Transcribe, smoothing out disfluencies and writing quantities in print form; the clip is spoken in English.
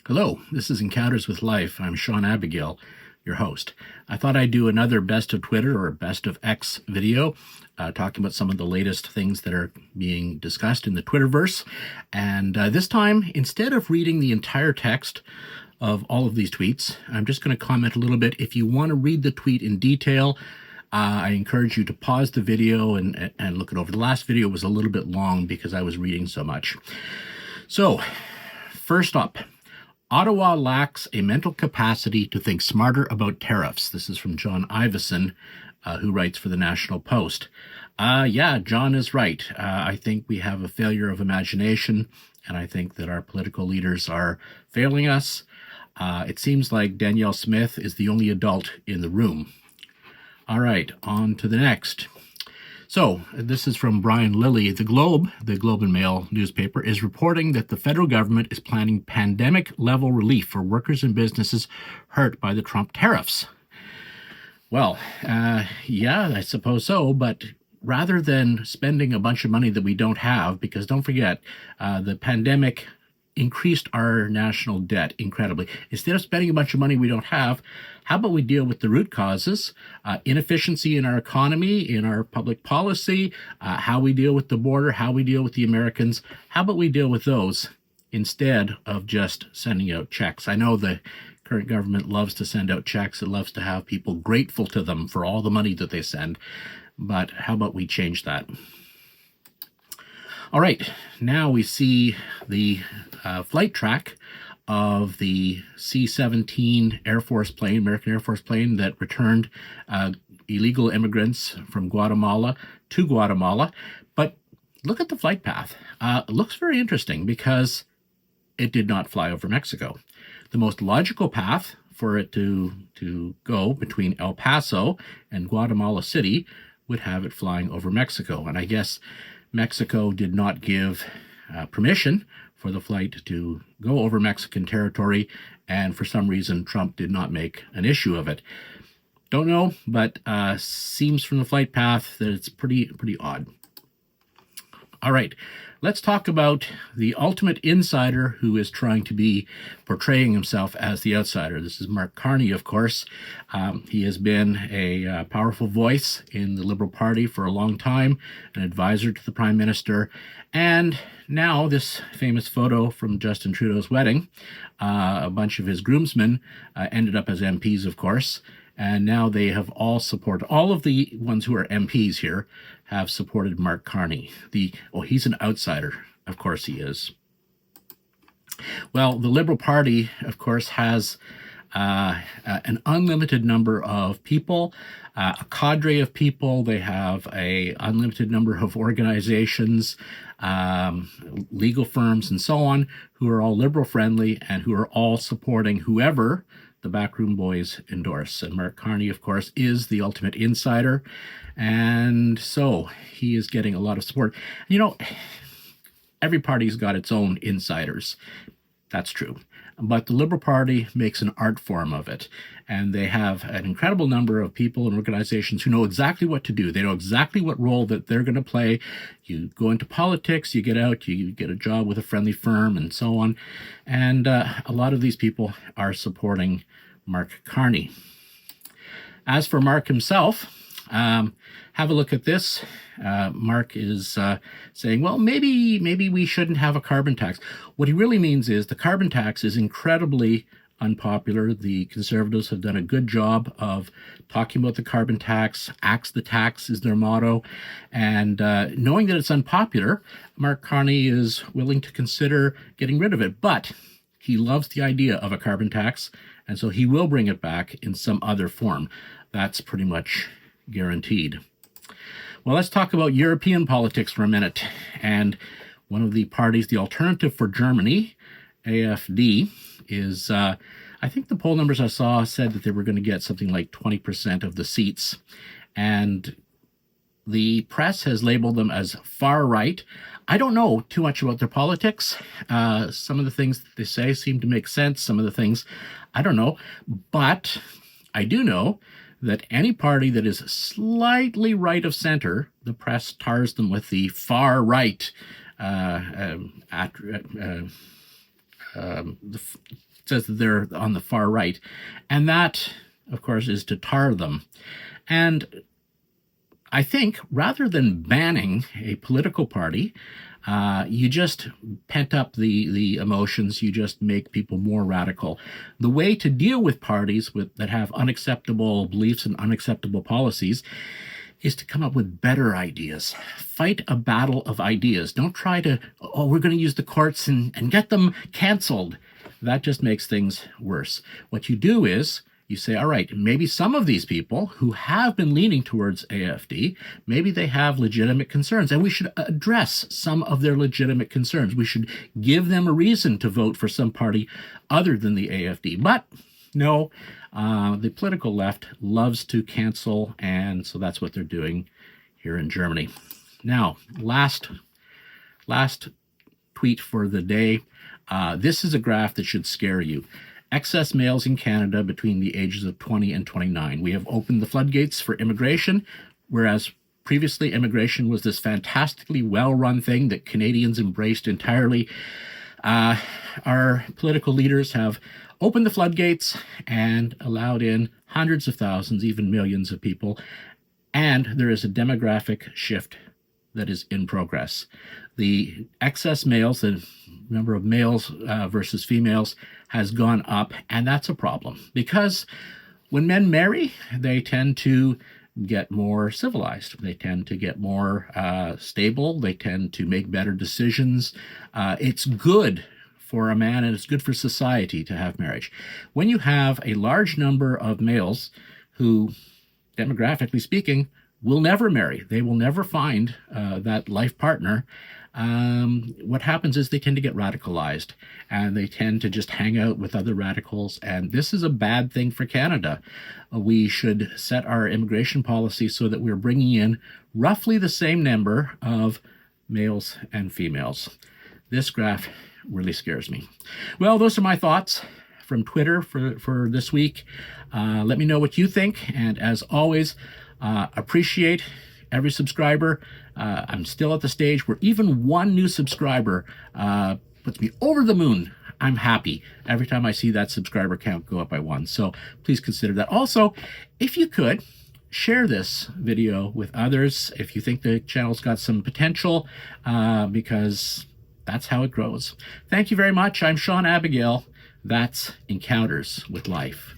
Hello, this is Encounters with Life. I'm Sean Abigail, your host. I thought I'd do another Best of Twitter or Best of X video, talking about some of the latest things that are being discussed in the Twitterverse. And this time, instead of reading the entire text of all of these tweets, I'm just going to comment a little bit. If you want to read the tweet in detail, I encourage you to pause the video and look it over. The last video was a little bit long because I was reading so much. So, first up, Ottawa lacks a mental capacity to think smarter about tariffs. This is from John Ivison, who writes for the National Post. Yeah, John is right. I think we have a failure of imagination, and I think that our political leaders are failing us. It seems like Danielle Smith is the only adult in the room. All right, on to the next. So, this is from Brian Lilly. The Globe and Mail newspaper, is reporting that the federal government is planning pandemic-level relief for workers and businesses hurt by the Trump tariffs. Well, yeah, I suppose so, but rather than spending a bunch of money that we don't have, because don't forget, the pandemic increased our national debt incredibly. Instead of spending a bunch of money we don't have, how about we deal with the root causes, inefficiency in our economy, in our public policy, how we deal with the border, how we deal with the Americans. How about we deal with those instead of just sending out checks? I know the current government loves to send out checks. It loves to have people grateful to them for all the money that they send. But how about we change that? All right, now we see the flight track of the C-17 Air Force plane, American Air Force plane that returned illegal immigrants from Guatemala to Guatemala. But look at the flight path. It looks very interesting because it did not fly over Mexico. The most logical path for it to go between El Paso and Guatemala City would have it flying over Mexico. And I guess Mexico did not give permission for the flight to go over Mexican territory, and for some reason Trump did not make an issue of it. Don't know, but seems from the flight path that it's pretty odd. All right, let's talk about the ultimate insider who is trying to be portraying himself as the outsider. This is Mark Carney, of course. He has been a powerful voice in the Liberal Party for a long time, an advisor to the Prime Minister, and now this famous photo from Justin Trudeau's wedding, a bunch of his groomsmen ended up as MPs, of course, and now they have all supported, all of the ones who are MPs here have supported Mark Carney. He's an outsider. Of course he is. Well, the Liberal Party, of course, has an unlimited number of people, a cadre of people. They have an unlimited number of organizations, legal firms, and so on, who are all liberal-friendly and who are all supporting whoever the backroom boys endorse. And Mark Carney, of course, is the ultimate insider. And so he is getting a lot of support. You know, every party's got its own insiders. That's true. But the Liberal Party makes an art form of it. And they have an incredible number of people and organizations who know exactly what to do. They know exactly what role that they're going to play. You go into politics, you get out, you get a job with a friendly firm, and so on. And a lot of these people are supporting Mark Carney. As for Mark himself, have a look at this. Mark is saying, well, maybe we shouldn't have a carbon tax. What he really means is the carbon tax is incredibly unpopular. The Conservatives have done a good job of talking about the carbon tax. Axe the tax is their motto. And knowing that it's unpopular, Mark Carney is willing to consider getting rid of it. But he loves the idea of a carbon tax, and so he will bring it back in some other form. That's pretty much guaranteed. Well, let's talk about European politics for a minute. And one of the parties, the Alternative for Germany, AfD, is, I think the poll numbers I saw said that they were going to get something like 20% of the seats. And the press has labeled them as far right. I don't know too much about their politics. Some of the things that they say seem to make sense. Some of the things, I don't know. But I do know that any party that is slightly right of center, the press tars them with the far right says that they're on the far right. And that, of course, is to tar them. And I think rather than banning a political party, you just pent up the emotions. You just make people more radical. The way to deal with parties that have unacceptable beliefs and unacceptable policies is to come up with better ideas. Fight a battle of ideas. Don't try to, we're going to use the courts and get them canceled. That just makes things worse. What you do is you say, all right, maybe some of these people who have been leaning towards AFD, maybe they have legitimate concerns, and we should address some of their legitimate concerns. We should give them a reason to vote for some party other than the AFD. But no, the political left loves to cancel, and so that's what they're doing here in Germany. Now, last tweet for the day. This is a graph that should scare you. Excess males in Canada between the ages of 20 and 29. We have opened the floodgates for immigration, whereas previously immigration was this fantastically well-run thing that Canadians embraced entirely. Our political leaders have opened the floodgates and allowed in hundreds of thousands, even millions of people, and there is a demographic shift that is in progress. The excess males, the number of males versus females, has gone up, and that's a problem because when men marry, they tend to get more civilized. They tend to get more stable. They tend to make better decisions. It's good for a man, and it's good for society to have marriage. When you have a large number of males who, demographically speaking, will never marry, they will never find that life partner, what happens is they tend to get radicalized, and they tend to just hang out with other radicals, and this is a bad thing for Canada. We should set our immigration policy so that we're bringing in roughly the same number of males and females. This graph really scares me. Well, those are my thoughts from Twitter for this week. Let me know what you think, and as always, appreciate every subscriber. I'm still at the stage where even one new subscriber puts me over the moon. I'm happy every time I see that subscriber count go up by one. So please consider that. Also, if you could, share this video with others if you think the channel's got some potential, because that's how it grows. Thank you very much. I'm Sean Abigail. That's Encounters with Life.